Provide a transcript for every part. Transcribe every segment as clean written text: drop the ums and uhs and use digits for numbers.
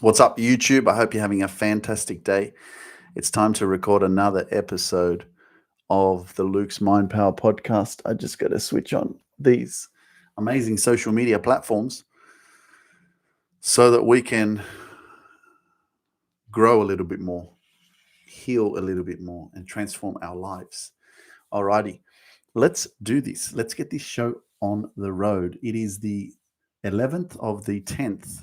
What's up, YouTube? I hope you're having a fantastic day. It's time to record another episode of the Luke's Mind Power podcast. I just got to switch on these amazing social media platforms so that we can grow a little bit more, heal a little bit more, and transform our lives. Alrighty, let's do this. Let's get this show on the road. It is the 11th of the 10th,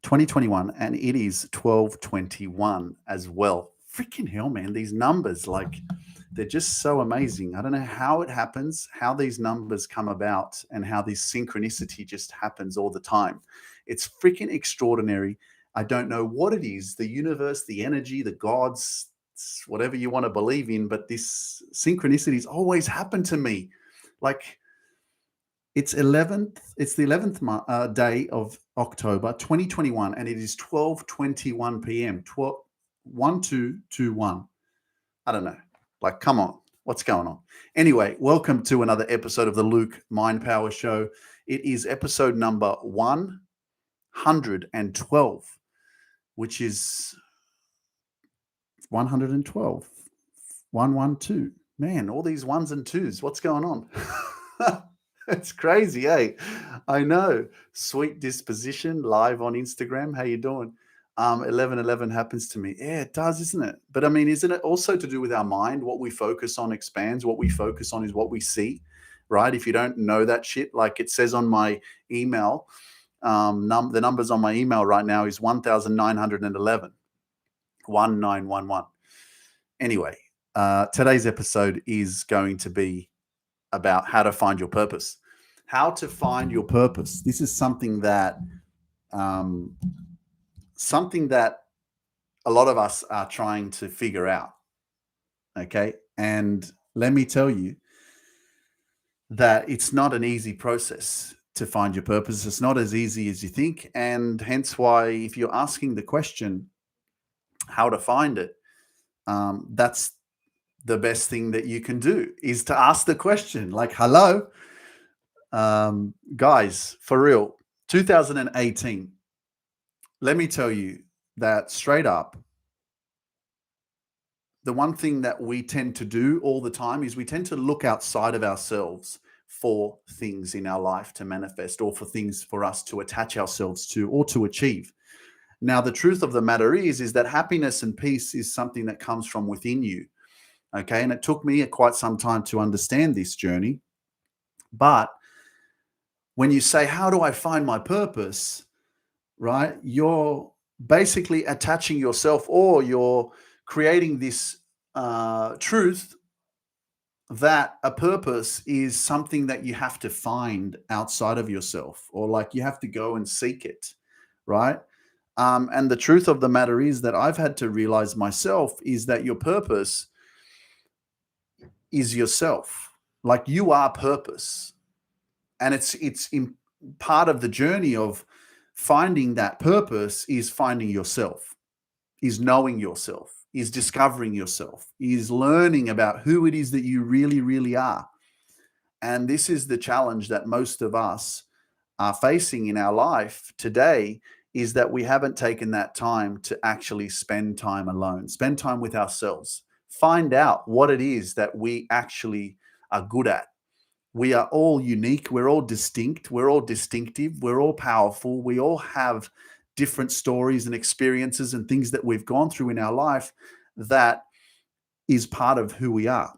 2021, and it is 12:21 as well. Freaking hell, man, these numbers, like, they're just so amazing. I don't know how it happens, how these numbers come about, and how this synchronicity just happens all the time. It's freaking extraordinary. I don't know what it is, the universe, the energy, the gods, whatever you want to believe in, but this synchronicities always happen to me. Like, it's the 11th day of October 2021, and it is 12:21 p.m. 12:21. I don't know. Like, come on. What's going on? Anyway, welcome to another episode of the Luke Mind Power Show. It is episode number 112, which is 112. 112. Man, all these ones and twos. What's going on? It's crazy, eh? I know. Sweet disposition live on Instagram. How you doing? 1111 happens to me. Yeah, it does, isn't it? But I mean, isn't it also to do with our mind? What we focus on expands. What we focus on is what we see, right? If you don't know that shit, like it says on my email, the numbers on my email right now is 1,911. 1911. Anyway, today's episode is going to be about how to find your purpose. How to find your purpose. This is something that a lot of us are trying to figure out. Okay, and let me tell you that it's not an easy process to find your purpose. It's not as easy as you think, and hence why, if you're asking the question, how to find it, that's the best thing that you can do, is to ask the question. Like, hello, guys, for real, 2018. Let me tell you that straight up, the one thing that we tend to do all the time is we tend to look outside of ourselves for things in our life to manifest, or for things for us to attach ourselves to or to achieve. Now, the truth of the matter is that happiness and peace is something that comes from within you. Okay. And it took me quite some time to understand this journey. But when you say, how do I find my purpose? Right? You're basically attaching yourself, or you're creating this truth that a purpose is something that you have to find outside of yourself, or like you have to go and seek it. Right? And the truth of the matter is that I've had to realize myself is that your purpose is yourself. Like, you are purpose, and it's in part of the journey of finding that purpose is finding yourself, is knowing yourself, is discovering yourself, is learning about who it is that you really, really are. And this is the challenge that most of us are facing in our life today, is that we haven't taken that time to actually spend time alone, spend time with ourselves, find out what it is that we actually are good at. We are all unique. We're all distinct. We're all distinctive. We're all powerful. We all have different stories and experiences and things that we've gone through in our life that is part of who we are.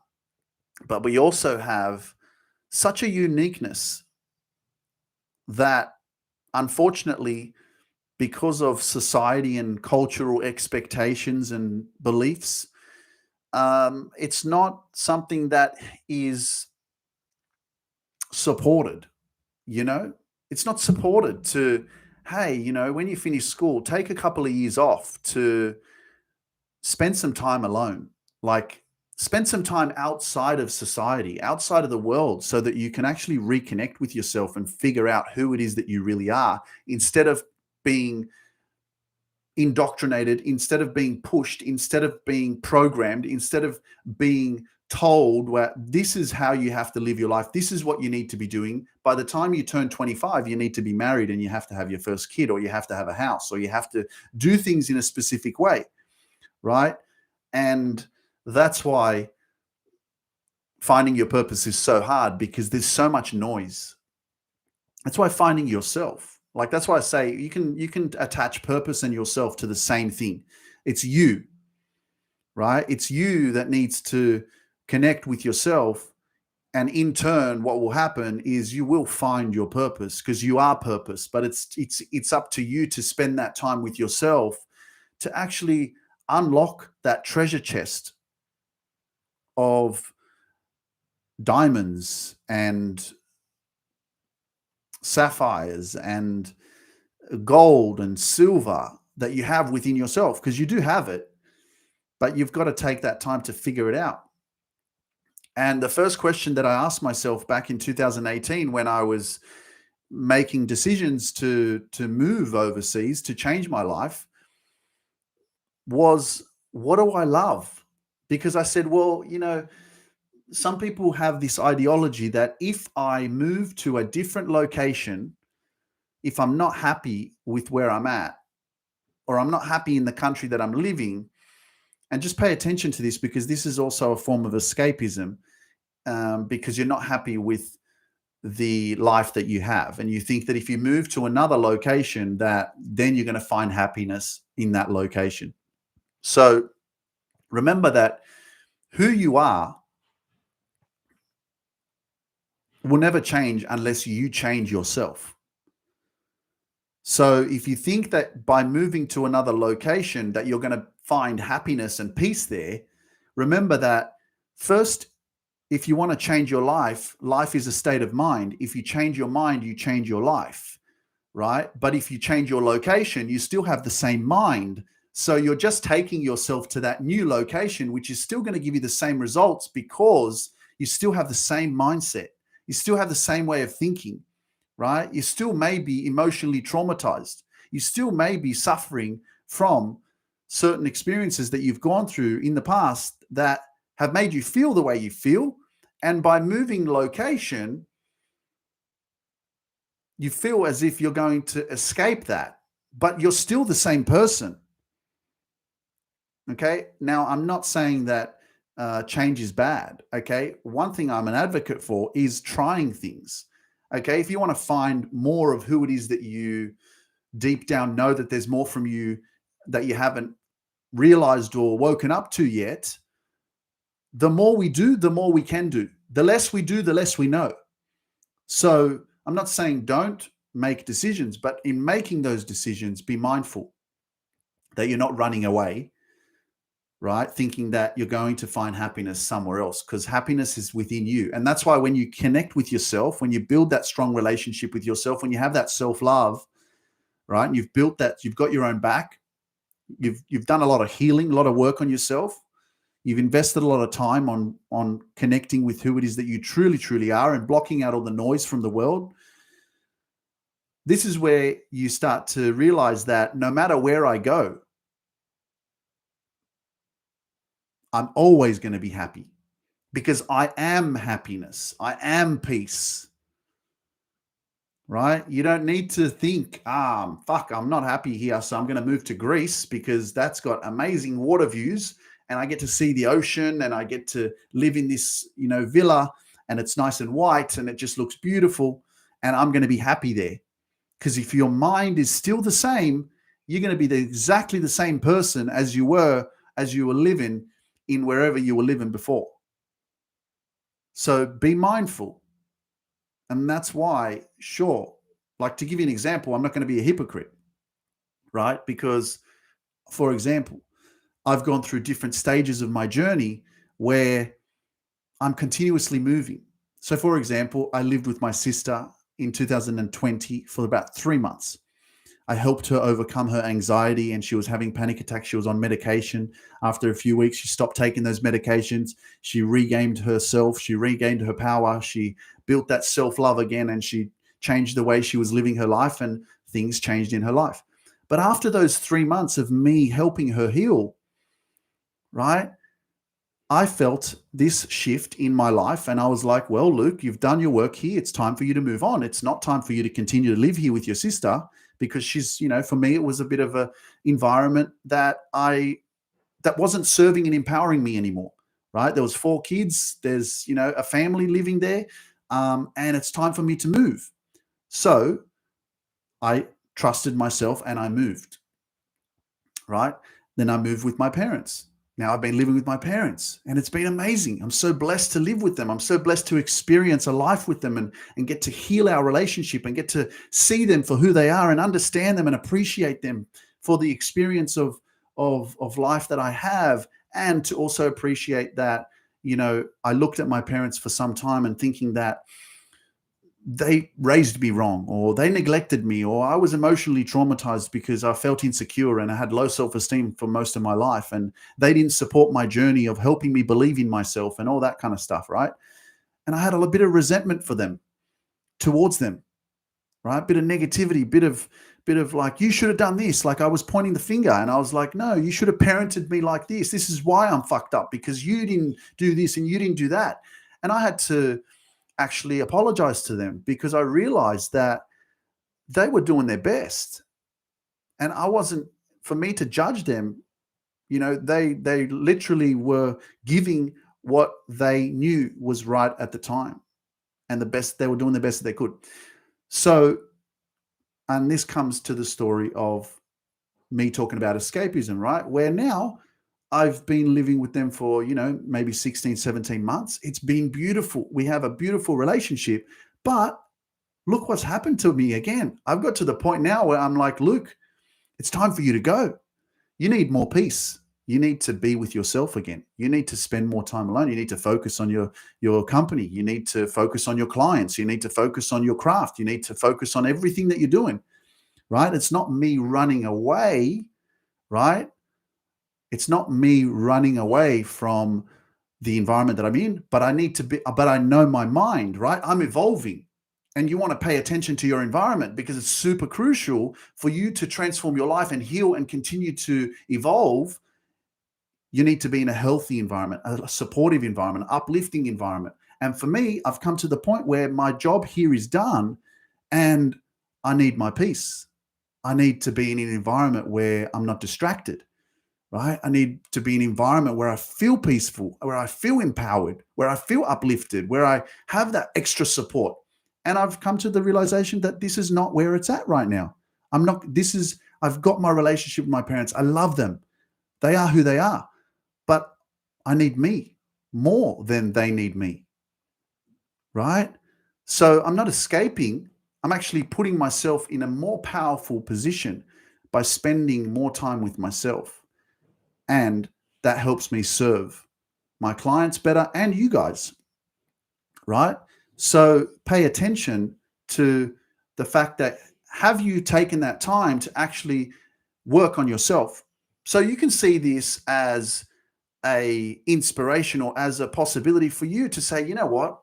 But we also have such a uniqueness that, unfortunately, because of society and cultural expectations and beliefs, it's not something that is supported. It's not supported to, hey, when you finish school, take a couple of years off to spend some time alone. Like, spend some time outside of society, outside of the world, so that you can actually reconnect with yourself and figure out who it is that you really are, instead of being indoctrinated, instead of being pushed, instead of being programmed, instead of being told where this is how you have to live your life. This is what you need to be doing. By the time you turn 25, you need to be married and you have to have your first kid, or you have to have a house, or you have to do things in a specific way, right? And that's why finding your purpose is so hard, because there's so much noise. That's why finding yourself, like that's why I say you can attach purpose and yourself to the same thing. It's you, right? It's you that needs to connect with yourself. And in turn, what will happen is you will find your purpose, because you are purpose. But it's up to you to spend that time with yourself to actually unlock that treasure chest of diamonds and sapphires and gold and silver that you have within yourself, because you do have it, but you've got to take that time to figure it out. And the first question that I asked myself back in 2018, when I was making decisions to move overseas to change my life, was, what do I love? Because I said, well, some people have this ideology that if I move to a different location, if I'm not happy with where I'm at, or I'm not happy in the country that I'm living, and just pay attention to this, because this is also a form of escapism, because you're not happy with the life that you have. And you think that if you move to another location, that then you're going to find happiness in that location. So remember that who you are will never change unless you change yourself. So if you think that by moving to another location that you're going to find happiness and peace there, remember that first, if you want to change your life, life is a state of mind. If you change your mind, you change your life, right? But if you change your location, you still have the same mind. So you're just taking yourself to that new location, which is still going to give you the same results, because you still have the same mindset. You still have the same way of thinking, right? You still may be emotionally traumatized. You still may be suffering from certain experiences that you've gone through in the past that have made you feel the way you feel. And by moving location, you feel as if you're going to escape that, but you're still the same person. Okay. Now, I'm not saying that change is bad. Okay. One thing I'm an advocate for is trying things. Okay. If you want to find more of who it is that you deep down know that there's more from you that you haven't realized or woken up to yet, the more we do, the more we can do. The less we do, the less we know. So I'm not saying don't make decisions, but in making those decisions, be mindful that you're not running away, right? Thinking that you're going to find happiness somewhere else, because happiness is within you. And that's why when you connect with yourself, when you build that strong relationship with yourself, when you have that self-love, right? And you've built that, you've got your own back, you've done a lot of healing, a lot of work on yourself. You've invested a lot of time on connecting with who it is that you truly, truly are, and blocking out all the noise from the world. This is where you start to realize that no matter where I go, I'm always going to be happy, because I am happiness. I am peace, right? You don't need to think, fuck, I'm not happy here, so I'm going to move to Greece because that's got amazing water views and I get to see the ocean and I get to live in this, villa, and it's nice and white and it just looks beautiful, and I'm going to be happy there. Because if your mind is still the same, you're going to be exactly the same person as you were living in wherever you were living before. So be mindful. And that's why, sure, like to give you an example, I'm not going to be a hypocrite, right? Because, for example, I've gone through different stages of my journey where I'm continuously moving. So, for example, I lived with my sister in 2020 for about 3 months. I helped her overcome her anxiety, and she was having panic attacks. She was on medication. After a few weeks, she stopped taking those medications. She regained herself. She regained her power. She built that self-love again, and she changed the way she was living her life, and things changed in her life. But after those 3 months of me helping her heal, right, I felt this shift in my life, and I was like, well, Luke, you've done your work here. It's time for you to move on. It's not time for you to continue to live here with your sister, because she's, for me, it was a bit of a environment that wasn't serving and empowering me anymore. Right? There was 4 kids. There's, a family living there, and it's time for me to move. So I trusted myself and I moved. Right? Then I moved with my parents. Now I've been living with my parents, and it's been amazing. I'm so blessed to live with them. I'm so blessed to experience a life with them, and get to heal our relationship, and get to see them for who they are, and understand them and appreciate them for the experience of life that I have, and to also appreciate that, I looked at my parents for some time and thinking that they raised me wrong, or they neglected me, or I was emotionally traumatized because I felt insecure and I had low self-esteem for most of my life, and they didn't support my journey of helping me believe in myself and all that kind of stuff, right? And I had a bit of resentment for them, towards them, right? Bit of negativity, bit of like, you should have done this. Like, I was pointing the finger, and I was like, no, you should have parented me like this. This is why I'm fucked up, because you didn't do this and you didn't do that. And I had to actually apologize to them, because I realized that they were doing their best, and I wasn't, for me to judge them. They literally were giving what they knew was right at the time, and they were doing the best that they could. So, and this comes to the story of me talking about escapism, right? Where now I've been living with them for, maybe 16, 17 months. It's been beautiful. We have a beautiful relationship, but look what's happened to me again. I've got to the point now where I'm like, Luke, it's time for you to go. You need more peace. You need to be with yourself again. You need to spend more time alone. You need to focus on your company. You need to focus on your clients. You need to focus on your craft. You need to focus on everything that you're doing, right? It's not me running away, right? It's not me running away from the environment that I'm in, but I know my mind, right? I'm evolving, and you want to pay attention to your environment, because it's super crucial for you to transform your life and heal and continue to evolve. You need to be in a healthy environment, a supportive environment, uplifting environment. And for me, I've come to the point where my job here is done, and I need my peace. I need to be in an environment where I'm not distracted. Right? I need to be in an environment where I feel peaceful, where I feel empowered, where I feel uplifted, where I have that extra support. And I've come to the realization that this is not where it's at right now. I've got my relationship with my parents. I love them. They are who they are. But I need me more than they need me. Right? So I'm not escaping. I'm actually putting myself in a more powerful position by spending more time with myself. And that helps me serve my clients better, and you guys, right? So pay attention to the fact that, have you taken that time to actually work on yourself? So you can see this as a inspiration, or as a possibility for you to say, you know what?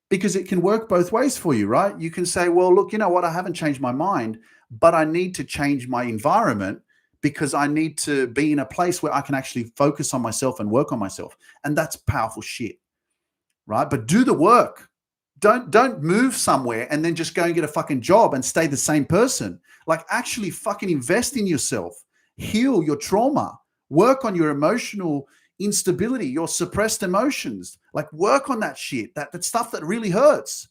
Because it can work both ways for you, right? You can say, well, look, you know what? I haven't changed my mind, but I need to change my environment, because I need to be in a place where I can actually focus on myself and work on myself. And that's powerful shit, right? But do the work. Don't move somewhere and then just go and get a fucking job and stay the same person. Like, actually fucking invest in yourself, heal your trauma, work on your emotional instability, your suppressed emotions. Like, work on that shit, that stuff that really hurts,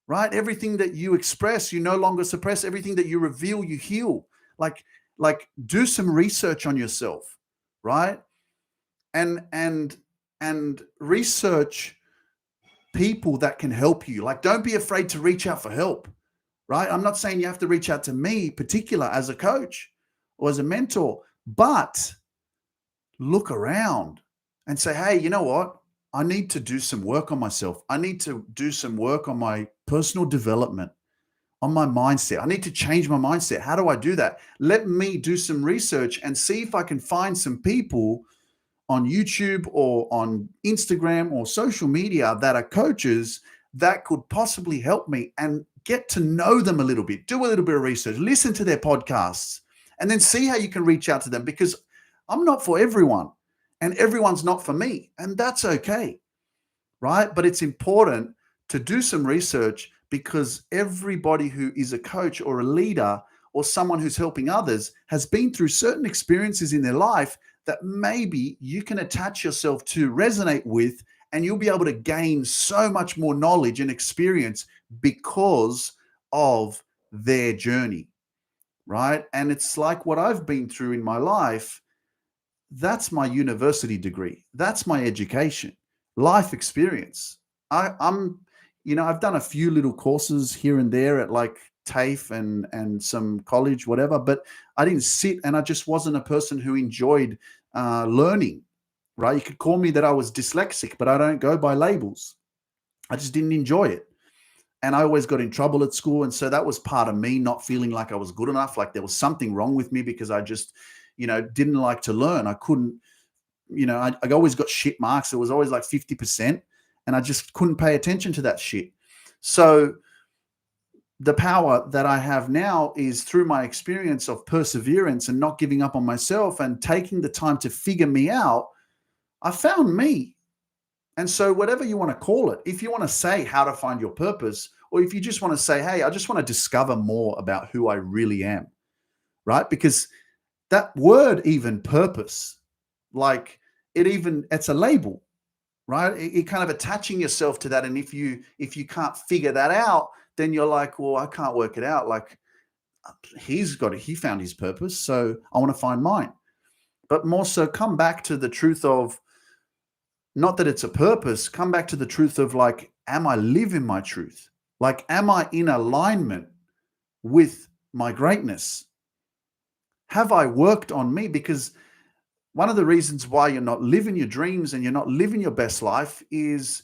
right? Everything that you express, you no longer suppress. Everything that you reveal, you heal. Like do some research on yourself, right? And research people that can help you. Like, don't be afraid to reach out for help, right? I'm not saying you have to reach out to me particular as a coach or as a mentor, but look around and say, hey, you know what? I need to do some work on myself. I need to do some work on my personal development, on my mindset. I need to change my mindset. How do I do that? Let me do some research and see if I can find some people on YouTube or on Instagram or social media that are coaches that could possibly help me, and get to know them a little bit. Do a little bit of research, listen to their podcasts, and then see how you can reach out to them, because I'm not for everyone. and everyone's not for me, and that's okay, right? But it's important to do some research, because everybody who is a coach or a leader or someone who's helping others has been through certain experiences in their life that maybe you can attach yourself to, resonate with, and you'll be able to gain so much more knowledge and experience because of their journey, right? And it's like what I've been through in my life. That's my university degree. That's my education, life experience. I'm, I've done a few little courses here and there at like TAFE and some college, whatever, but I didn't sit, and I just wasn't a person who enjoyed learning, right? You could call me that I was dyslexic, but I don't go by labels. I just didn't enjoy it. And I always got in trouble at school. And so that was part of me not feeling like I was good enough, like there was something wrong with me, because I just, didn't like to learn. I couldn't, I always got shit marks. It was always like 50%. And I just couldn't pay attention to that shit. So the power that I have now is through my experience of perseverance and not giving up on myself and taking the time to figure me out. I found me. And so whatever you want to call it, if you want to say how to find your purpose, or if you just want to say, hey, I just want to discover more about who I really am, right? Because that word, even purpose, like it's a label, right? It kind of attaching yourself to that. And if you can't figure that out, then you're like, well, I can't work it out. Like he found his purpose. So I want to find mine. But more so, come back to the truth of, not that it's a purpose, come back to the truth of like, am I living my truth? Like, am I in alignment with my greatness? Have I worked on me? Because one of the reasons why you're not living your dreams and you're not living your best life is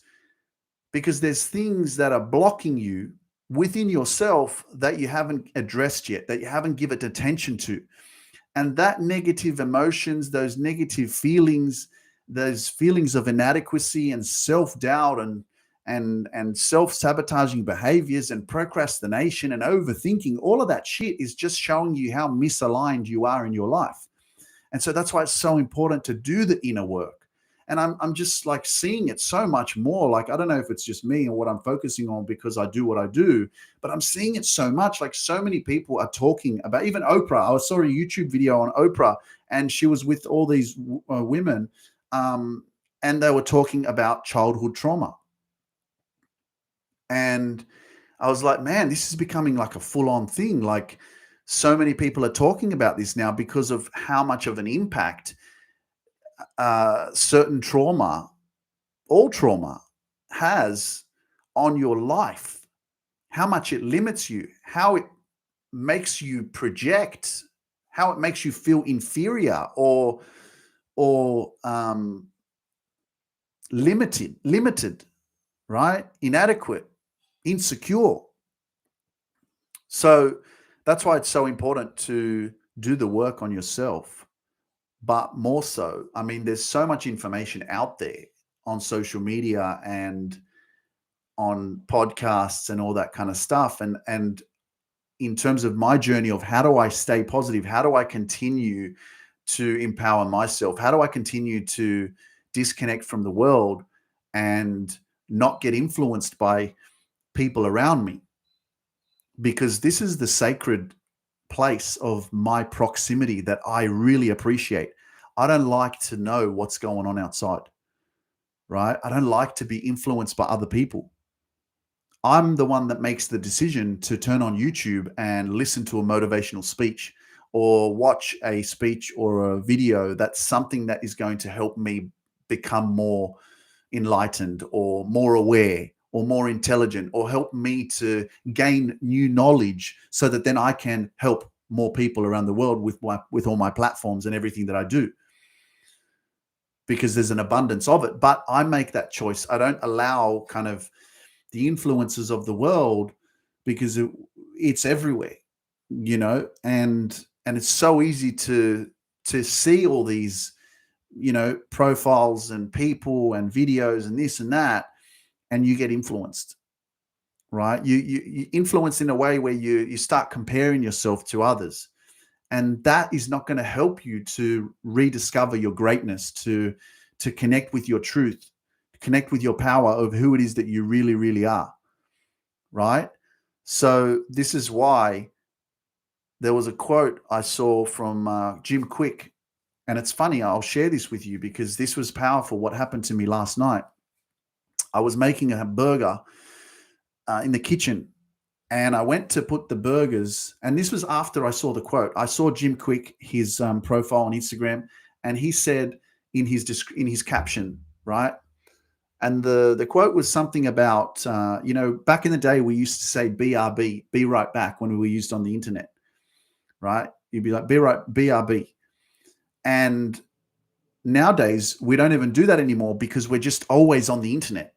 because there's things that are blocking you within yourself that you haven't addressed yet, that you haven't given attention to. And that negative emotions, those negative feelings, those feelings of inadequacy and self-doubt and self-sabotaging behaviors and procrastination and overthinking, all of that shit is just showing you how misaligned you are in your life. And so that's why it's so important to do the inner work. And I'm just like seeing it so much more. Like, I don't know if it's just me or what I'm focusing on because I do what I do, but I'm seeing it so much. Like, so many people are talking about, even Oprah. I saw a YouTube video on Oprah, and she was with all these women, and they were talking about childhood trauma. And I was like, man, this is becoming like a full-on thing. Like, so many people are talking about this now because of how much of an impact certain trauma, all trauma, has on your life, how much it limits you, how it makes you project, how it makes you feel inferior or limited, right? Inadequate, insecure. So that's why it's so important to do the work on yourself. But more so, I mean, there's so much information out there on social media and on podcasts and all that kind of stuff. And in terms of my journey of how do I stay positive? How do I continue to empower myself? How do I continue to disconnect from the world and not get influenced by people around me? Because this is the sacred place of my proximity that I really appreciate. I don't like to know what's going on outside, right? I don't like to be influenced by other people. I'm the one that makes the decision to turn on YouTube and listen to a motivational speech or watch a speech or a video that's something that is going to help me become more enlightened or more aware or more intelligent, or help me to gain new knowledge so that then I can help more people around the world with all my platforms and everything that I do, because there's an abundance of it. But I make that choice. I don't allow kind of the influences of the world, because it's everywhere, and it's so easy to see all these, profiles and people and videos and this and that, and you get influenced, right? You influence in a way where you start comparing yourself to others. And that is not going to help you to rediscover your greatness, to connect with your truth, connect with your power of who it is that you really, really are. Right? So this is why there was a quote I saw from Jim Quick. And it's funny, I'll share this with you because this was powerful. What happened to me last night? I was making a burger in the kitchen, and I went to put the burgers, and this was after I saw the quote. I saw Jim Quick, his profile on Instagram, and he said in his caption, right? And the quote was something about, back in the day, we used to say BRB, be right back, when we were used on the internet, right? You'd be like, be right, BRB. And nowadays, we don't even do that anymore because we're just always on the internet.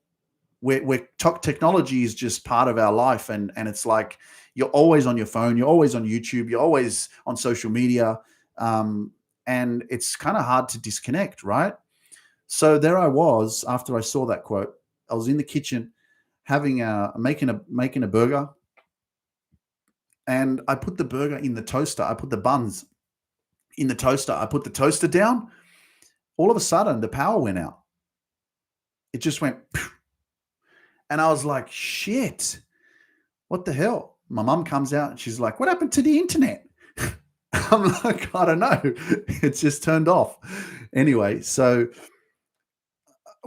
Technology is just part of our life, and it's like you're always on your phone, you're always on YouTube, you're always on social media, and it's kind of hard to disconnect, right? So there I was after I saw that quote. I was in the kitchen making a burger, and I put the burger in the toaster. I put the buns in the toaster. I put the toaster down. All of a sudden, the power went out. It just went, and I was like, shit, what the hell? My mum comes out and she's like, what happened to the internet? I'm like, I don't know. It's just turned off. Anyway, so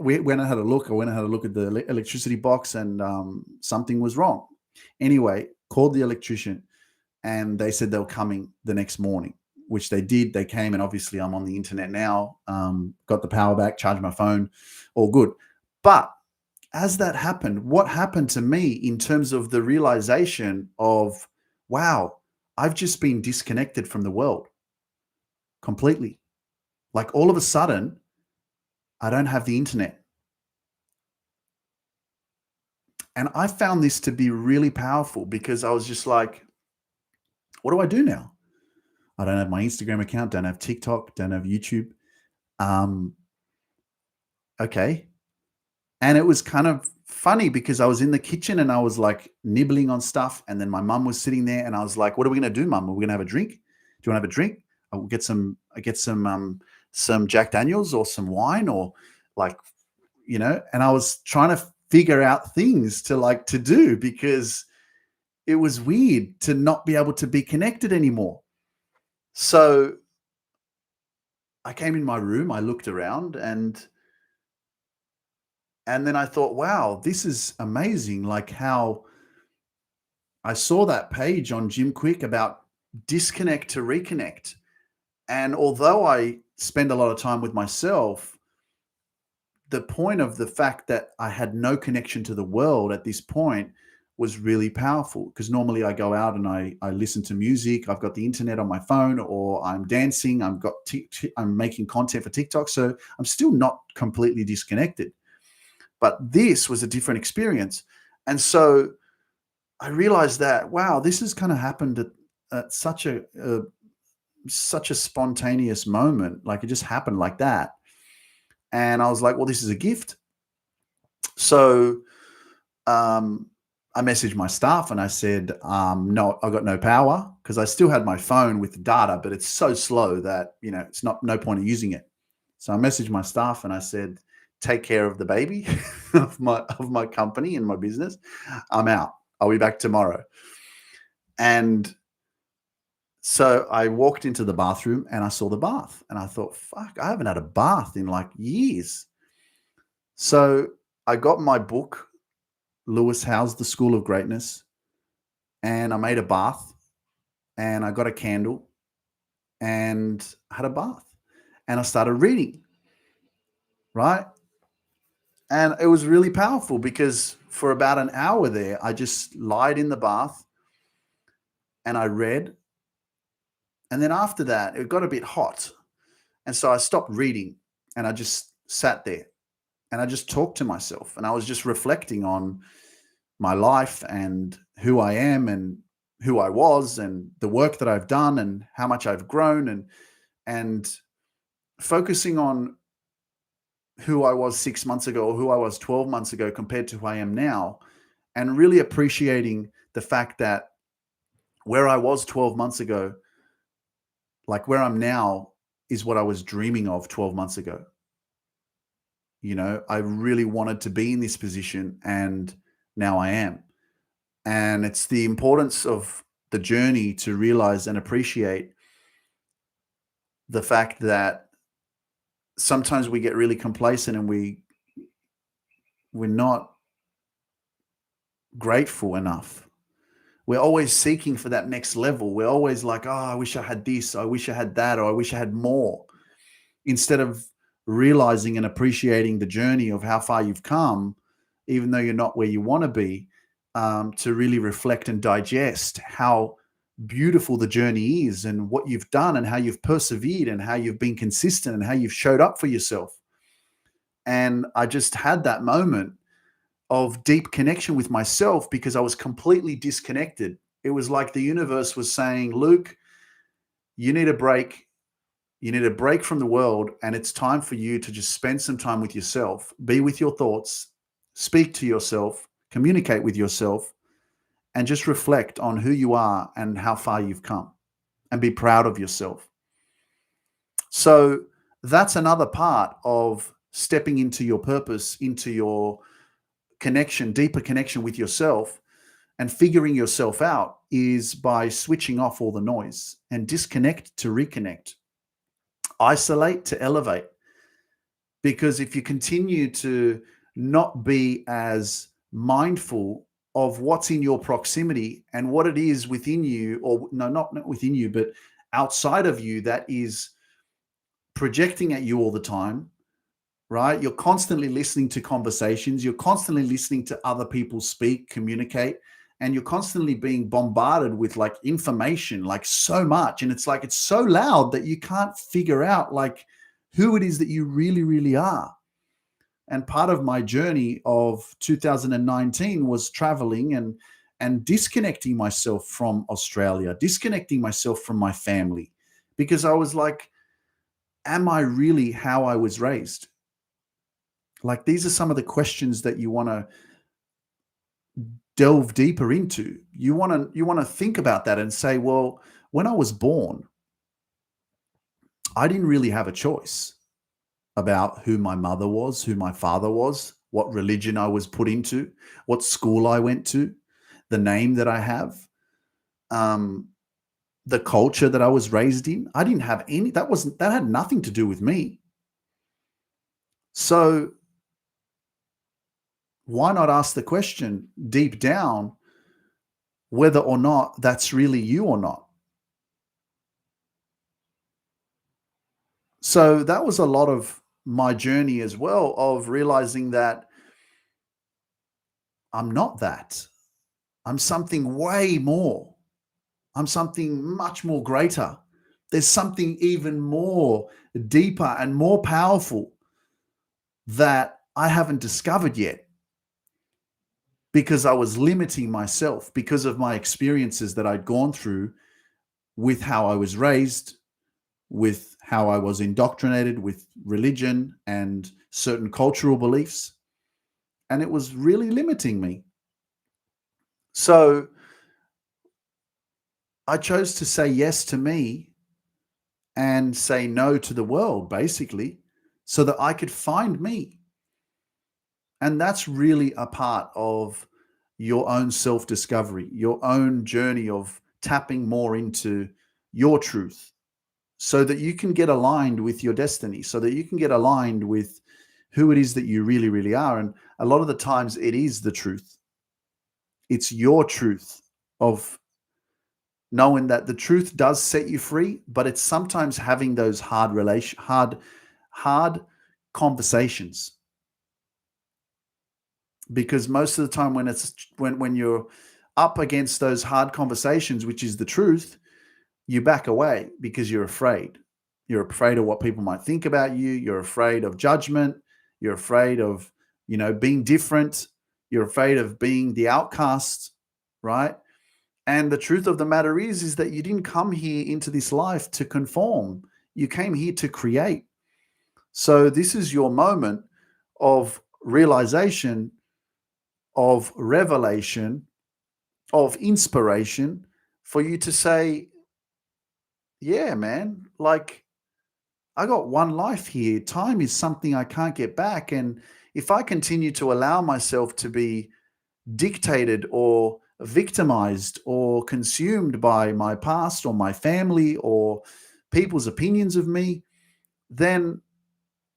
we went and had a look. I went and had a look at the electricity box, and something was wrong. Anyway, called the electrician, and they said they were coming the next morning, which they did. They came, and obviously I'm on the internet now, got the power back, charged my phone, all good. But as that happened, what happened to me in terms of the realization of, wow, I've just been disconnected from the world completely. Like all of a sudden, I don't have the internet. And I found this to be really powerful because I was just like, what do I do now? I don't have my Instagram account, don't have TikTok, don't have YouTube. Okay. And it was kind of funny because I was in the kitchen and I was like nibbling on stuff. And then my mum was sitting there and I was like, what are we going to do, mum? Are we going to have a drink? Do you want to have a drink? I'll get some Jack Daniels or some wine, or like, and I was trying to figure out things to do because it was weird to not be able to be connected anymore. So I came in my room, I looked around, and then I thought, wow, this is amazing. Like how I saw that page on Jim Quick about disconnect to reconnect. And although I spend a lot of time with myself, the point of the fact that I had no connection to the world at this point was really powerful, because normally I go out and I listen to music. I've got the internet on my phone, or I'm dancing. I'm making content for TikTok. So I'm still not completely disconnected. But this was a different experience. And so I realized that, wow, this has kind of happened at such a spontaneous moment. Like it just happened like that. And I was like, well, this is a gift. So I messaged my staff and I said, no, I got no power, because I still had my phone with data, but it's so slow that, it's no point in using it. So I messaged my staff and I said, take care of the baby of my company and my business. I'm out. I'll be back tomorrow. And so I walked into the bathroom and I saw the bath and I thought, fuck, I haven't had a bath in like years. So I got my book, Lewis Howes, The School of Greatness, and I made a bath, and I got a candle and had a bath, and I started reading, right? And it was really powerful because for about an hour there, I just lied in the bath and I read. And then after that, it got a bit hot. And so I stopped reading and I just sat there and I just talked to myself, and I was just reflecting on my life and who I am and who I was and the work that I've done and how much I've grown, and focusing on who I was 6 months ago or who I was 12 months ago compared to who I am now, and really appreciating the fact that where I was 12 months ago, Like where I'm now is what I was dreaming of 12 months ago. I really wanted to be in this position and now I am. And it's the importance of the journey to realize and appreciate the fact that sometimes we get really complacent and we're not grateful enough. We're always seeking for that next level. We're always like, oh, I wish I had this, I wish I had that, or I wish I had more, instead of realizing and appreciating the journey of how far you've come, even though you're not where you want to be, to really reflect and digest how beautiful the journey is and what you've done and how you've persevered and how you've been consistent and how you've showed up for yourself. And I just had that moment of deep connection with myself because I was completely disconnected. It was like the universe was saying, Luke, you need a break. You need a break from the world, and it's time for you to just spend some time with yourself, be with your thoughts, speak to yourself, communicate with yourself, and just reflect on who you are and how far you've come, and be proud of yourself. So that's another part of stepping into your purpose, into your connection, deeper connection with yourself, and figuring yourself out, is by switching off all the noise and disconnect to reconnect, isolate to elevate. Because if you continue to not be as mindful of what's in your proximity and what it is within you, or no, not within you, but outside of you, that is projecting at you all the time, right? You're constantly listening to conversations, you're constantly listening to other people speak, communicate, and you're constantly being bombarded with like information, like so much. And it's like, it's so loud that you can't figure out like who it is that you really, really are. And part of my journey of 2019 was traveling and disconnecting myself from Australia, disconnecting myself from my family, because I was like, am I really how I was raised? Like, these are some of the questions that you want to delve deeper into. You want to think about that and say, well, when I was born, I didn't really have a choice about who my mother was, who my father was, what religion I was put into, what school I went to, the name that I have, um, the culture that I was raised in. I didn't have any, that had nothing to do with me. So why not ask the question deep down whether or not that's really you or not? So that was a lot of my journey as well, of realizing that I'm not that. I'm something way more. I'm something much more greater. There's something even more deeper and more powerful that I haven't discovered yet, because I was limiting myself because of my experiences that I'd gone through with how I was raised, with how I was indoctrinated with religion and certain cultural beliefs. And it was really limiting me. So I chose to say yes to me and say no to the world, basically, so that I could find me. And that's really a part of your own self discovery, your own journey of tapping more into your truth, so that you can get aligned with your destiny, so that you can get aligned with who it is that you really, really are. And a lot of the times it is the truth. It's your truth of knowing that the truth does set you free, but it's sometimes having those hard conversations. Because most of the time when you're up against those hard conversations, which is the truth, you back away because you're afraid. You're afraid of what people might think about you. You're afraid of judgment. You're afraid of, being different. You're afraid of being the outcast, right? And the truth of the matter is that you didn't come here into this life to conform. You came here to create. So this is your moment of realization, of revelation, of inspiration, for you to say, yeah, man, like I got one life here. Time is something I can't get back. And if I continue to allow myself to be dictated or victimized or consumed by my past or my family or people's opinions of me, then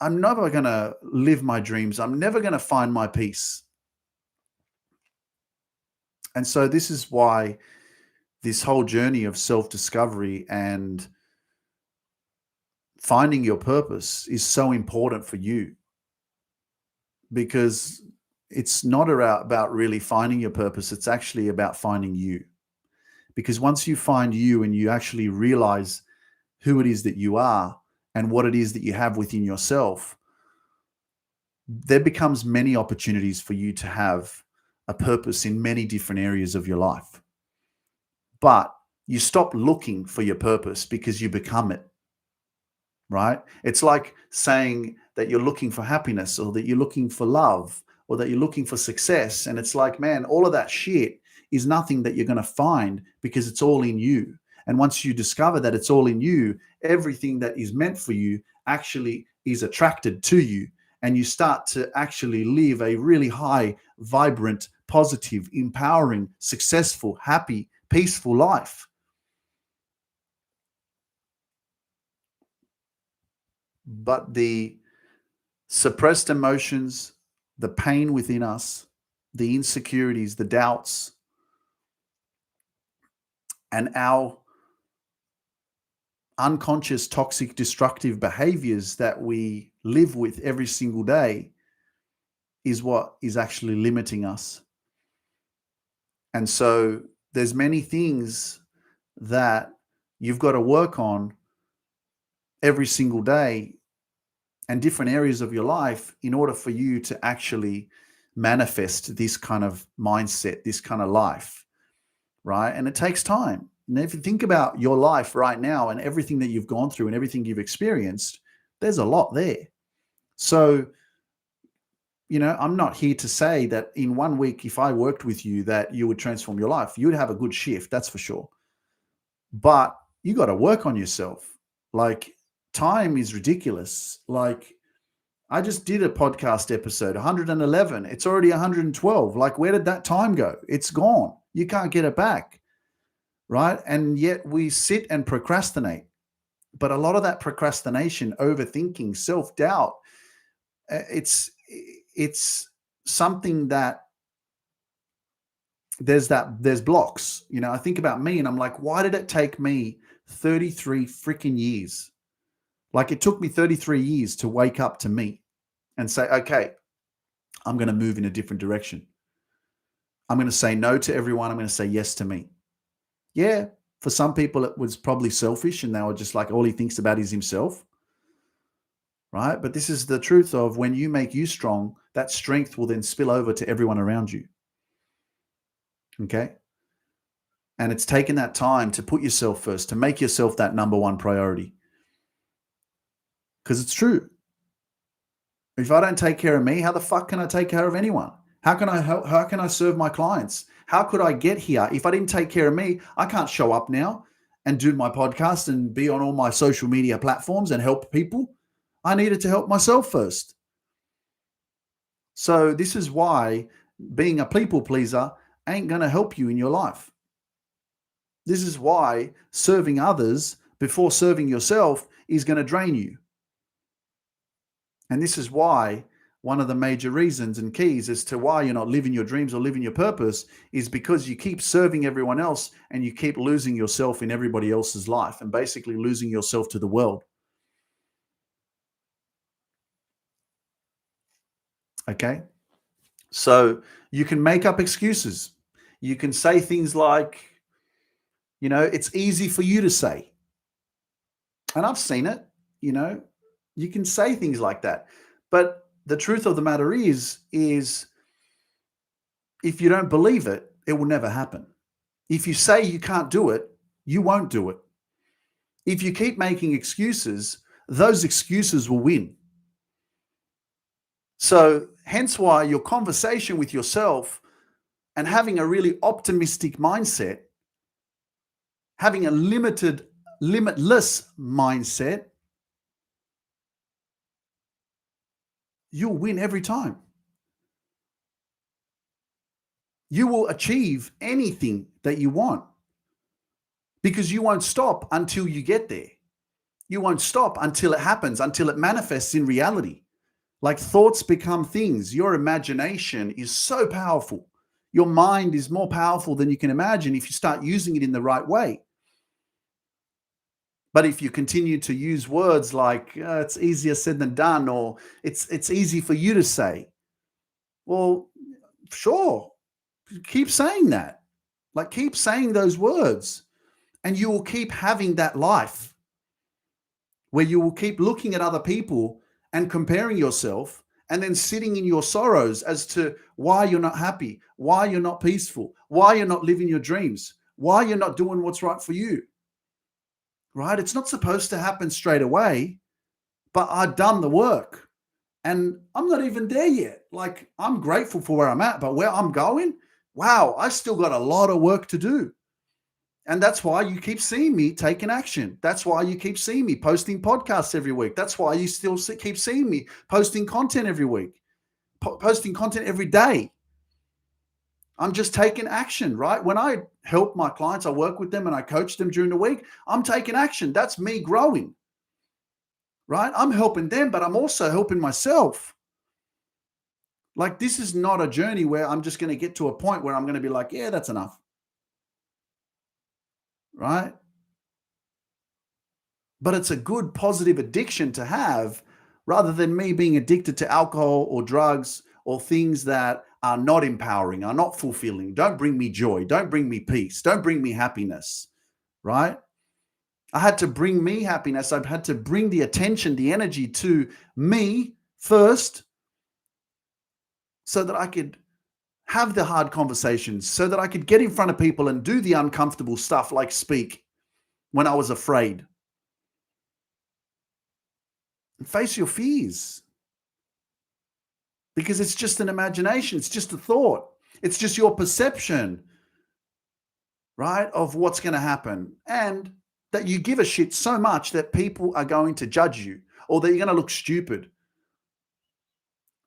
I'm never going to live my dreams. I'm never going to find my peace. And so, this is why this whole journey of self discovery and finding your purpose is so important for you, because it's not about really finding your purpose. It's actually about finding you. Because once you find you and you actually realize who it is that you are and what it is that you have within yourself, there becomes many opportunities for you to have a purpose in many different areas of your life. But you stop looking for your purpose because you become it, right? It's like saying that you're looking for happiness or that you're looking for love or that you're looking for success. And it's like, man, all of that shit is nothing that you're going to find because it's all in you. And once you discover that it's all in you, everything that is meant for you actually is attracted to you. And you start to actually live a really high, vibrant, positive, empowering, successful, happy, peaceful life. But the suppressed emotions, the pain within us, the insecurities, the doubts, and our unconscious, toxic, destructive behaviors that we live with every single day is what is actually limiting us. And so there's many things that you've got to work on every single day and different areas of your life in order for you to actually manifest this kind of mindset, this kind of life, right? And it takes time. And if you think about your life right now and everything that you've gone through and everything you've experienced, there's a lot there. So, I'm not here to say that in 1 week, if I worked with you, that you would transform your life. You would have a good shift, that's for sure. But you got to work on yourself. Like, time is ridiculous. Like, I just did a podcast episode, 111. It's already 112. Like, where did that time go? It's gone. You can't get it back, right? And yet we sit and procrastinate. But a lot of that procrastination, overthinking, self-doubt, it's something that there's blocks. I think about me and I'm like, why did it take me 33 freaking years? Like, it took me 33 years to wake up to me and say, okay, I'm going to move in a different direction. I'm going to say no to everyone. I'm going to say yes to me. Yeah, for some people, it was probably selfish and they were just like, all he thinks about is himself, right? But this is the truth of when you make you strong, that strength will then spill over to everyone around you. Okay? And it's taken that time to put yourself first, to make yourself that number one priority. Because it's true. If I don't take care of me, how the fuck can I take care of anyone? How can I serve my clients? How could I get here? If I didn't take care of me, I can't show up now and do my podcast and be on all my social media platforms and help people. I needed to help myself first. So this is why being a people pleaser ain't going to help you in your life. This is why serving others before serving yourself is going to drain you. And this is why one of the major reasons and keys as to why you're not living your dreams or living your purpose is because you keep serving everyone else and you keep losing yourself in everybody else's life and basically losing yourself to the world. Okay? So you can make up excuses. You can say things like, it's easy for you to say. And I've seen it, you can say things like that. But the truth of the matter is if you don't believe it, it will never happen. If you say you can't do it, you won't do it. If you keep making excuses, those excuses will win. So hence why your conversation with yourself and having a really optimistic mindset, having a limited limitless mindset, you'll win every time. You will achieve anything that you want because you won't stop until you get there. You won't stop until it happens, until it manifests in reality. Like thoughts become things. Your imagination is so powerful. Your mind is more powerful than you can imagine if you start using it in the right way. But if you continue to use words like it's easier said than done, or it's easy for you to say, well, sure, keep saying that. Like keep saying those words, and you will keep having that life where you will keep looking at other people and comparing yourself and then sitting in your sorrows as to why you're not happy, why you're not peaceful, why you're not living your dreams, why you're not doing what's right for you. Right? It's not supposed to happen straight away, but I've done the work and I'm not even there yet. Like I'm grateful for where I'm at, but where I'm going, wow, I still got a lot of work to do. And that's why you keep seeing me taking action. That's why you keep seeing me posting podcasts every week. That's why you still keep seeing me posting content every week, posting content every day. I'm just taking action, right? When I help my clients, I work with them and I coach them during the week, I'm taking action. That's me growing, right? I'm helping them, but I'm also helping myself. Like this is not a journey where I'm just going to get to a point where I'm going to be like, yeah, that's enough. Right? But it's a good positive addiction to have rather than me being addicted to alcohol or drugs or things that are not empowering, are not fulfilling, don't bring me joy, don't bring me peace, don't bring me happiness, right? I had to bring me happiness. I've had to bring the attention, the energy to me first so that I could have the hard conversations, so that I could get in front of people and do the uncomfortable stuff like speak when I was afraid. And face your fears. Because it's just an imagination. It's just a thought. It's just your perception, right, of what's going to happen. And that you give a shit so much that people are going to judge you or that you're going to look stupid,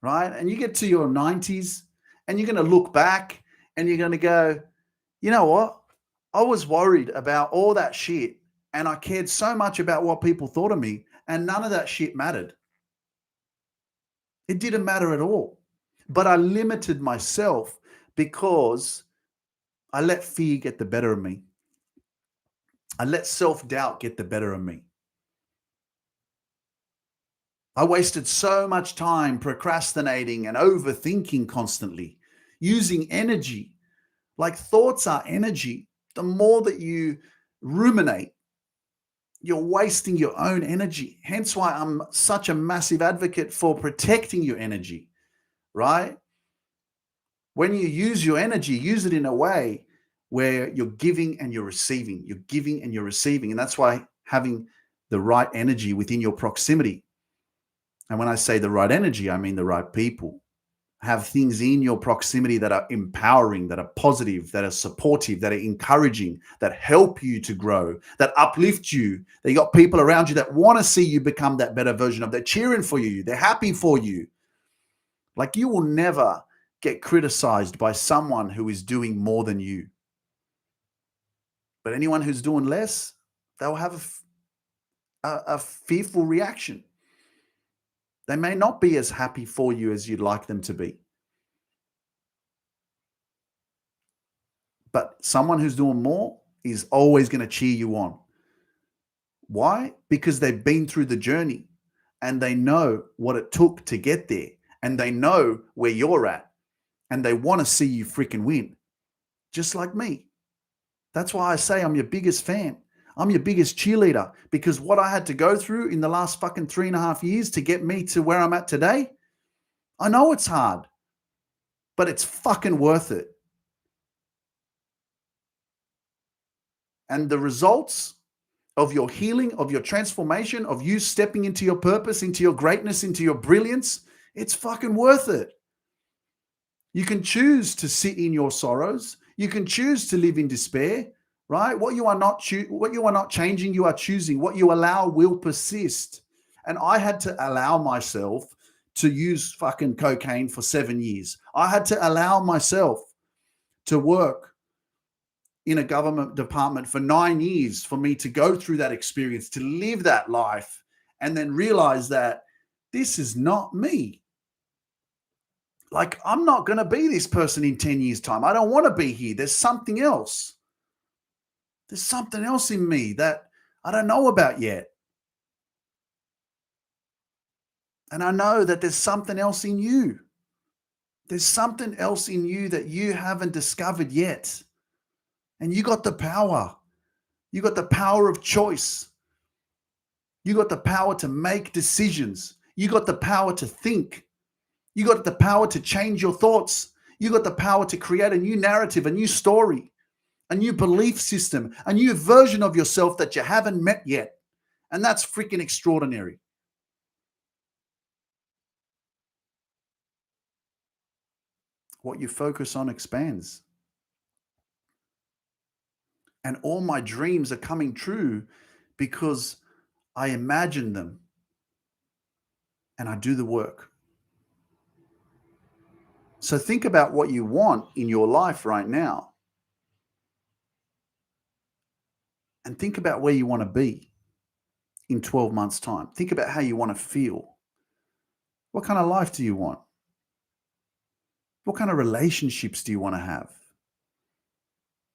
right? And you get to your 90s and you're going to look back and you're going to go, you know what? I was worried about all that shit and I cared so much about what people thought of me and none of that shit mattered. It didn't matter at all. But I limited myself because I let fear get the better of me. I let self-doubt get the better of me. I wasted so much time procrastinating and overthinking constantly, using energy. Like thoughts are energy. The more that you ruminate, you're wasting your own energy. Hence why I'm such a massive advocate for protecting your energy, right? When you use your energy, use it in a way where you're giving and you're receiving. You're giving and you're receiving. And that's why having the right energy within your proximity. And when I say the right energy, I mean the right people. Have things in your proximity that are empowering, that are positive, that are supportive, that are encouraging, that help you to grow, that uplift you. That you got people around you that want to see you become that better version of. They're cheering for you. They're happy for you. Like you will never get criticized by someone who is doing more than you. But anyone who's doing less, they'll have a fearful reaction. They may not be as happy for you as you'd like them to be. But someone who's doing more is always going to cheer you on. Why? Because they've been through the journey and they know what it took to get there and they know where you're at and they want to see you freaking win. Just like me. That's why I say I'm your biggest fan. I'm your biggest cheerleader because what I had to go through in the last fucking 3.5 years to get me to where I'm at today, I know it's hard, but it's fucking worth it. And the results of your healing, of your transformation, of you stepping into your purpose, into your greatness, into your brilliance, it's fucking worth it. You can choose to sit in your sorrows. You can choose to live in despair, right? What you are not changing, you are choosing. What you allow will persist. And I had to allow myself to use fucking cocaine for 7 years. I had to allow myself to work in a government department for 9 years for me to go through that experience, to live that life, and then realize that this is not me. Like, I'm not going to be this person in 10 years' time. I don't want to be here. There's something else. There's something else in me that I don't know about yet. And I know that there's something else in you. There's something else in you that you haven't discovered yet. And you got the power. You got the power of choice. You got the power to make decisions. You got the power to think. You got the power to change your thoughts. You got the power to create a new narrative, a new story, a new belief system, a new version of yourself that you haven't met yet. And that's freaking extraordinary. What you focus on expands. And all my dreams are coming true because I imagine them and I do the work. So think about what you want in your life right now and think about where you want to be in 12 months' time. Think about how you want to feel. What kind of life do you want? What kind of relationships do you want to have?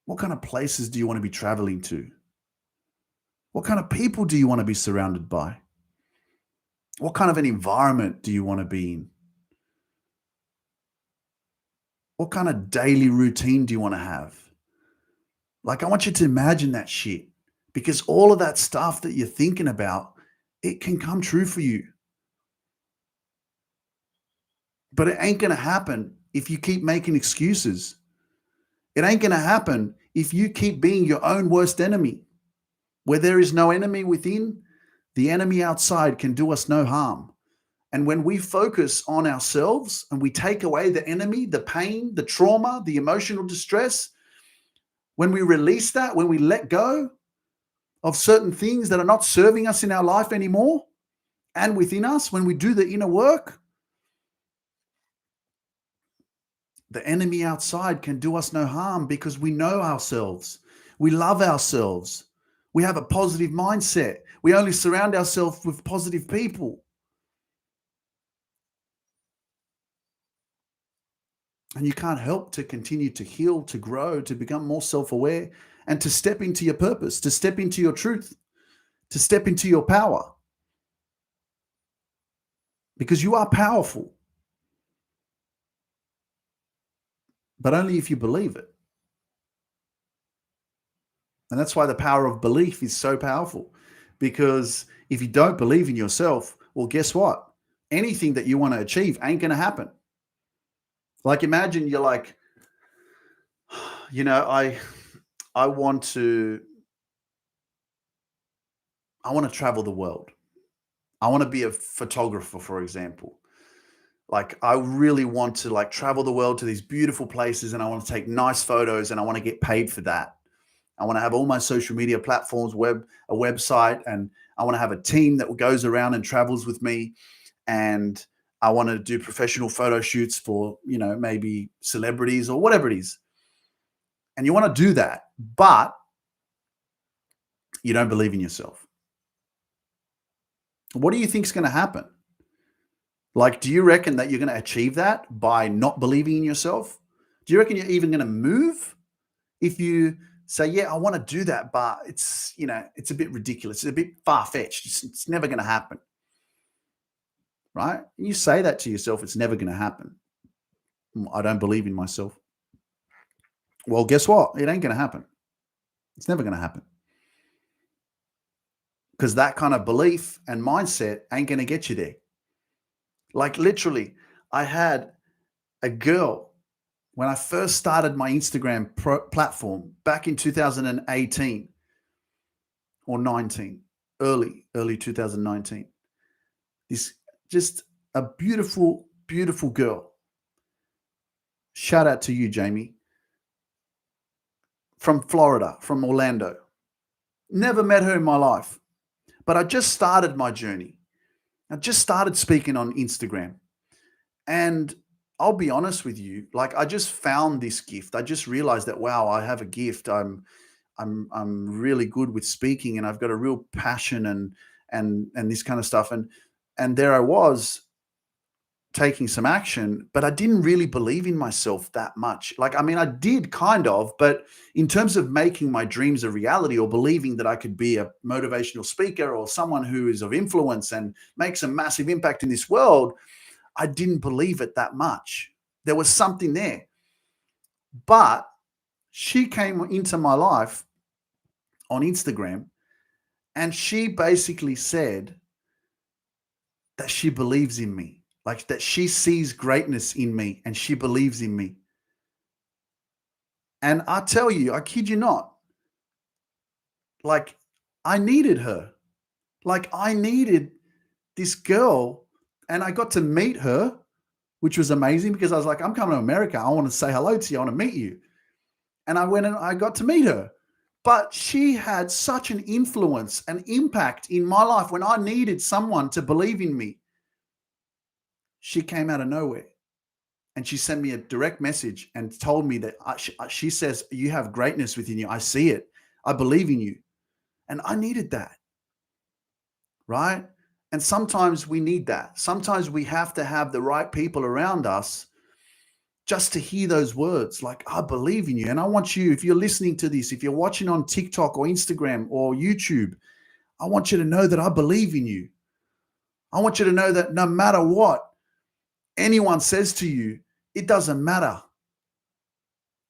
What kind of places do you want to be traveling to? What kind of people do you want to be surrounded by? What kind of an environment do you want to be in? What kind of daily routine do you want to have? Like, I want you to imagine that shit because all of that stuff that you're thinking about, it can come true for you. But it ain't going to happen if you keep making excuses. It ain't going to happen if you keep being your own worst enemy. Where there is no enemy within, the enemy outside can do us no harm. And when we focus on ourselves and we take away the enemy, the pain, the trauma, the emotional distress, when we release that, when we let go of certain things that are not serving us in our life anymore and within us, when we do the inner work, the enemy outside can do us no harm because we know ourselves. We love ourselves. We have a positive mindset. We only surround ourselves with positive people. And you can't help to continue to heal, to grow, to become more self-aware, and to step into your purpose, to step into your truth, to step into your power. Because you are powerful. But only if you believe it. And that's why the power of belief is so powerful. Because if you don't believe in yourself, well, guess what? Anything that you want to achieve ain't going to happen. Like, imagine you're like, I want to travel the world. I want to be a photographer, for example. Like, I really want to like travel the world to these beautiful places and I want to take nice photos and I want to get paid for that. I want to have all my social media platforms, a website, and I want to have a team that goes around and travels with me. And I want to do professional photo shoots for, maybe celebrities or whatever it is. And you want to do that, but you don't believe in yourself. What do you think is going to happen? Like, do you reckon that you're going to achieve that by not believing in yourself? Do you reckon you're even going to move if you say, yeah, I want to do that, but it's a bit ridiculous. It's a bit far-fetched. It's never going to happen. Right? And you say that to yourself, it's never going to happen. I don't believe in myself. Well, guess what? It ain't going to happen. It's never going to happen. Because that kind of belief and mindset ain't going to get you there. Like, literally, I had a girl when I first started my Instagram platform back in 2018 or 19, early 2019. This just a beautiful, beautiful girl. Shout out to you, Jamie. from Florida, from Orlando. Never met her in my life, but I just started my journey. I just started speaking on Instagram. And I'll be honest with you, like I just found this gift. I just realized that wow, I have a gift. I'm really good with speaking and I've got a real passion and this kind of stuff. And there I was taking some action, but I didn't really believe in myself that much. Like, I mean, I did kind of, but in terms of making my dreams a reality or believing that I could be a motivational speaker or someone who is of influence and makes a massive impact in this world, I didn't believe it that much. There was something there. But she came into my life on Instagram and she basically said that she believes in me, like that she sees greatness in me and she believes in me. And I tell you, I kid you not, like I needed her. Like I needed this girl and I got to meet her, which was amazing because I was like, I'm coming to America. I want to say hello to you. I want to meet you. And I went and I got to meet her. But she had such an influence and impact in my life when I needed someone to believe in me. She came out of nowhere and she sent me a direct message and told me that she says, you have greatness within you. I see it. I believe in you. And I needed that. Right? And sometimes we need that. Sometimes we have to have the right people around us just to hear those words like, I believe in you. And I want you, if you're listening to this, if you're watching on TikTok or Instagram or YouTube, I want you to know that I believe in you. I want you to know that no matter what anyone says to you, it doesn't matter.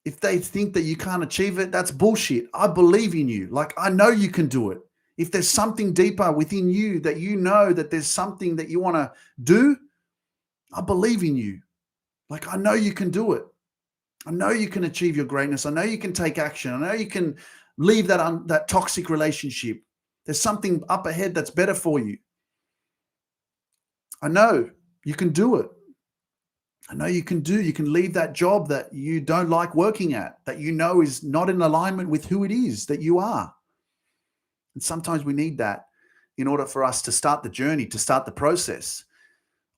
If they think that you can't achieve it, that's bullshit. I believe in you. Like, I know you can do it. If there's something deeper within you that you know that there's something that you want to do, I believe in you. Like, I know you can do it. I know you can achieve your greatness. I know you can take action. I know you can leave that toxic relationship. There's something up ahead that's better for you. I know you can do it. I know you can leave that job that you don't like working at, that you know is not in alignment with who it is that you are. And sometimes we need that in order for us to start the journey, to start the process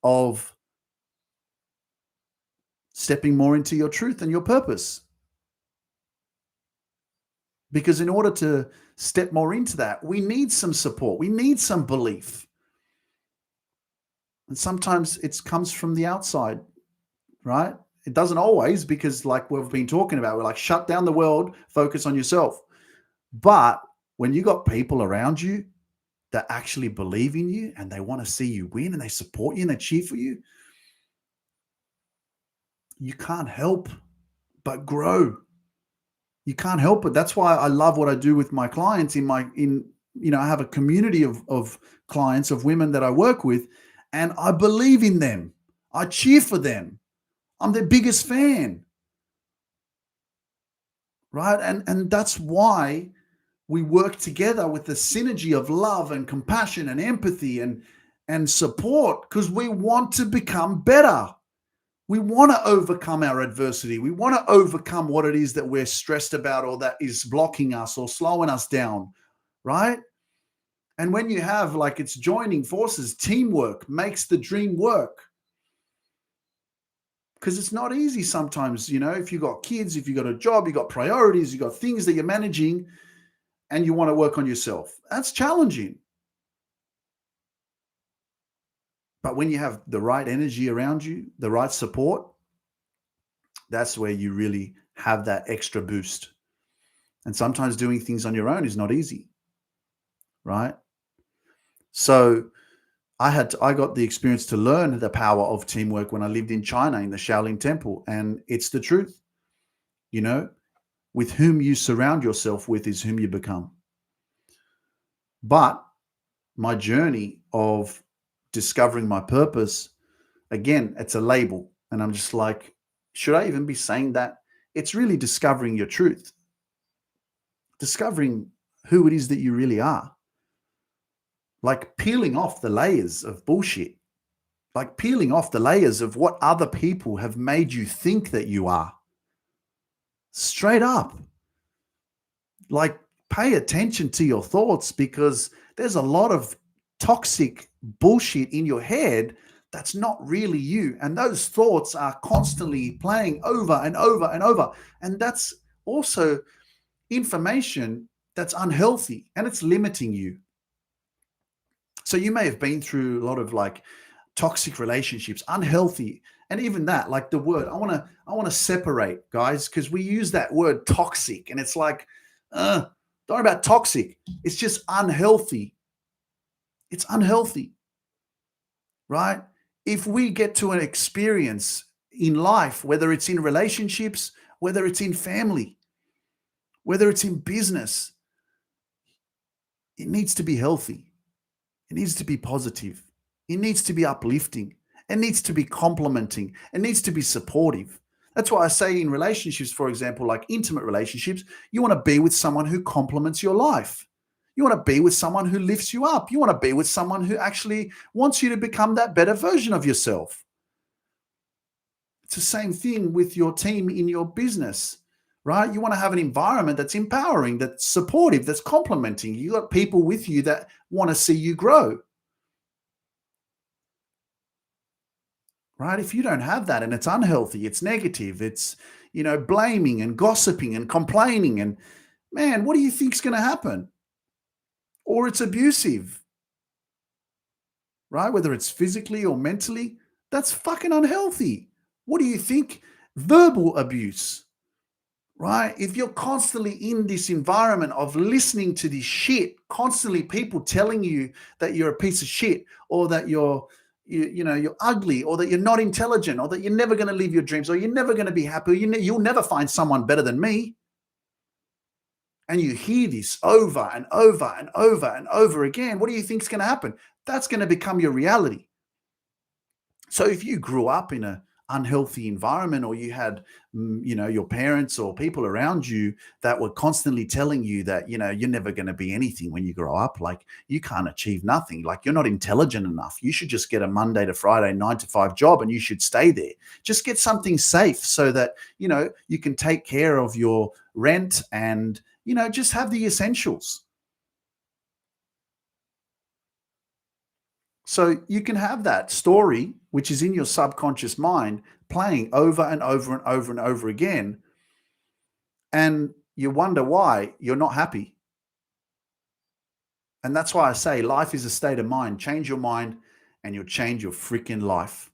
of stepping more into your truth and your purpose. Because in order to step more into that, we need some support. We need some belief. And sometimes it comes from the outside, right? It doesn't always, because like we've been talking about, we're like, shut down the world, focus on yourself. But when you got people around you that actually believe in you and they want to see you win and they support you and they cheer for you, you can't help but grow. You can't help it. That's why I love what I do with my clients I have a community of clients, of women that I work with, and I believe in them. I cheer for them. I'm their biggest fan. Right? And that's why we work together with the synergy of love and compassion and empathy and support, because we want to become better. We want to overcome our adversity. We want to overcome what it is that we're stressed about or that is blocking us or slowing us down, right? And when you have, like, it's joining forces, teamwork makes the dream work. Because it's not easy sometimes, if you've got kids, if you've got a job, you've got priorities, you've got things that you're managing, and you want to work on yourself. That's challenging. But when you have the right energy around you, the right support, that's where you really have that extra boost. And sometimes doing things on your own is not easy, right? So I got the experience to learn the power of teamwork when I lived in China in the Shaolin Temple. And it's the truth, with whom you surround yourself with is whom you become. But my journey of discovering my purpose, again, it's a label. And I'm just like, should I even be saying that? It's really discovering your truth, discovering who it is that you really are. Like peeling off the layers of bullshit, like peeling off the layers of what other people have made you think that you are. Straight up. Like, pay attention to your thoughts, because there's a lot of toxic bullshit in your head that's not really you. And those thoughts are constantly playing over and over and over. And that's also information that's unhealthy and it's limiting you. So you may have been through a lot of like toxic relationships, unhealthy, and even that, like the word, I want to separate, guys, because we use that word toxic, and it's like, don't worry about toxic. It's just unhealthy. It's unhealthy, right? If we get to an experience in life, whether it's in relationships, whether it's in family, whether it's in business, it needs to be healthy. It needs to be positive. It needs to be uplifting. It needs to be complimenting. It needs to be supportive. That's why I say in relationships, for example, like intimate relationships, you want to be with someone who complements your life. You want to be with someone who lifts you up. You want to be with someone who actually wants you to become that better version of yourself. It's the same thing with your team in your business, right? You want to have an environment that's empowering, that's supportive, that's complimenting. You got people with you that want to see you grow, right? If you don't have that and it's unhealthy, it's negative, it's, blaming and gossiping and complaining, and man, what do you think's going to happen? Or it's abusive, right? Whether it's physically or mentally, that's fucking unhealthy. What do you think? Verbal abuse, right? If you're constantly in this environment of listening to this shit, constantly people telling you that you're a piece of shit, or that you're ugly, or that you're not intelligent, or that you're never going to live your dreams, or you're never going to be happy, you'll never find someone better than me. And you hear this over and over and over and over again, what do you think is going to happen? That's going to become your reality. So if you grew up in an unhealthy environment, or you had, your parents or people around you that were constantly telling you that, you're never going to be anything when you grow up, like you can't achieve nothing, like you're not intelligent enough, you should just get a Monday to Friday 9 to 5 job and you should stay there. Just get something safe so that, you can take care of your rent and, just have the essentials. So you can have that story, which is in your subconscious mind, playing over and over and over and over again. And you wonder why you're not happy. And that's why I say life is a state of mind. Change your mind and you'll change your freaking life.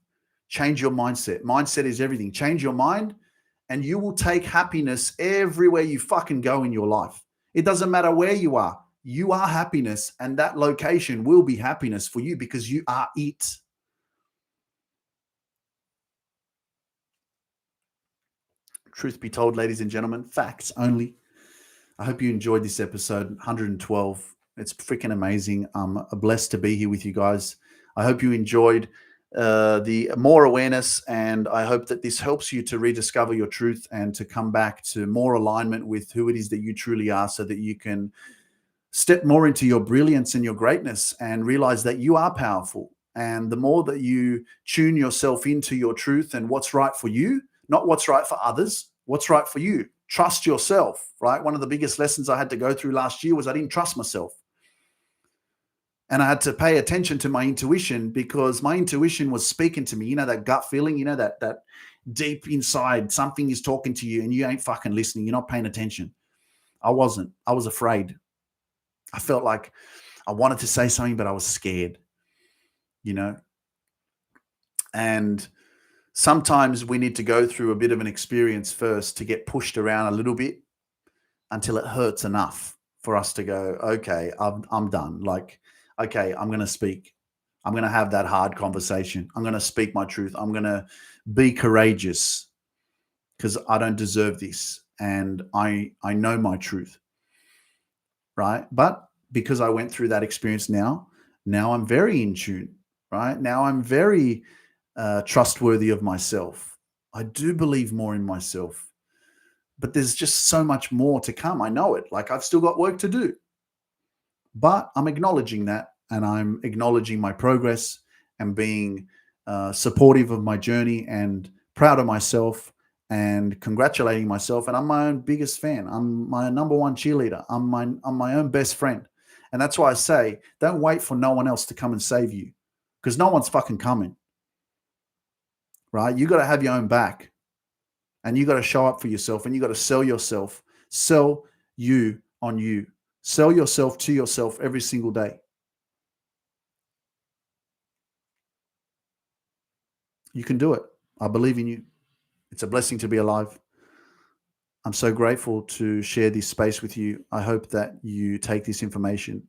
Change your mindset. Mindset is everything. Change your mind and you will take happiness everywhere you fucking go in your life. It doesn't matter where you are. You are happiness, and that location will be happiness for you because you are it. Truth be told, ladies and gentlemen, facts only. I hope you enjoyed this episode 112. It's freaking amazing. I'm blessed to be here with you guys. I hope you enjoyed the more awareness, and I hope that this helps you to rediscover your truth and to come back to more alignment with who it is that you truly are, so that you can step more into your brilliance and your greatness and realize that you are powerful. And the more that you tune yourself into your truth and what's right for you, not what's right for others, what's right for you. Trust yourself, right? One of the biggest lessons I had to go through last year was I didn't trust myself. And I had to pay attention to my intuition, because my intuition was speaking to me. That gut feeling, that deep inside, something is talking to you and you ain't fucking listening. You're not paying attention. I wasn't. I was afraid. I felt like I wanted to say something, but I was scared, And sometimes we need to go through a bit of an experience first to get pushed around a little bit until it hurts enough for us to go, okay, I'm done. Like, okay, I'm going to speak. I'm going to have that hard conversation. I'm going to speak my truth. I'm going to be courageous because I don't deserve this. And I know my truth. Right. But because I went through that experience now I'm very in tune, right? Now I'm very trustworthy of myself. I do believe more in myself, but there's just so much more to come. I know it. Like, I've still got work to do, but I'm acknowledging that, and I'm acknowledging my progress and being supportive of my journey and proud of myself and congratulating myself. And I'm my own biggest fan. I'm my number one cheerleader. I'm my own best friend. And that's why I say, don't wait for no one else to come and save you, because no one's fucking coming, right? You got to have your own back, and you got to show up for yourself, and you got to sell yourself. Sell you on you. Sell yourself to yourself every single day. You can do it. I believe in you. It's a blessing to be alive. I'm so grateful to share this space with you. I hope that you take this information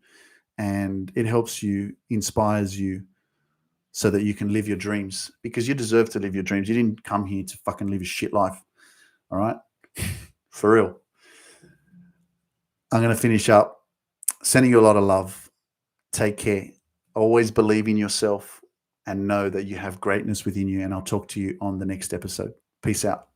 and it helps you, inspires you, so that you can live your dreams, because you deserve to live your dreams. You didn't come here to fucking live a shit life. All right? For real. I'm going to finish up sending you a lot of love. Take care. Always believe in yourself and know that you have greatness within you. And I'll talk to you on the next episode. Peace out.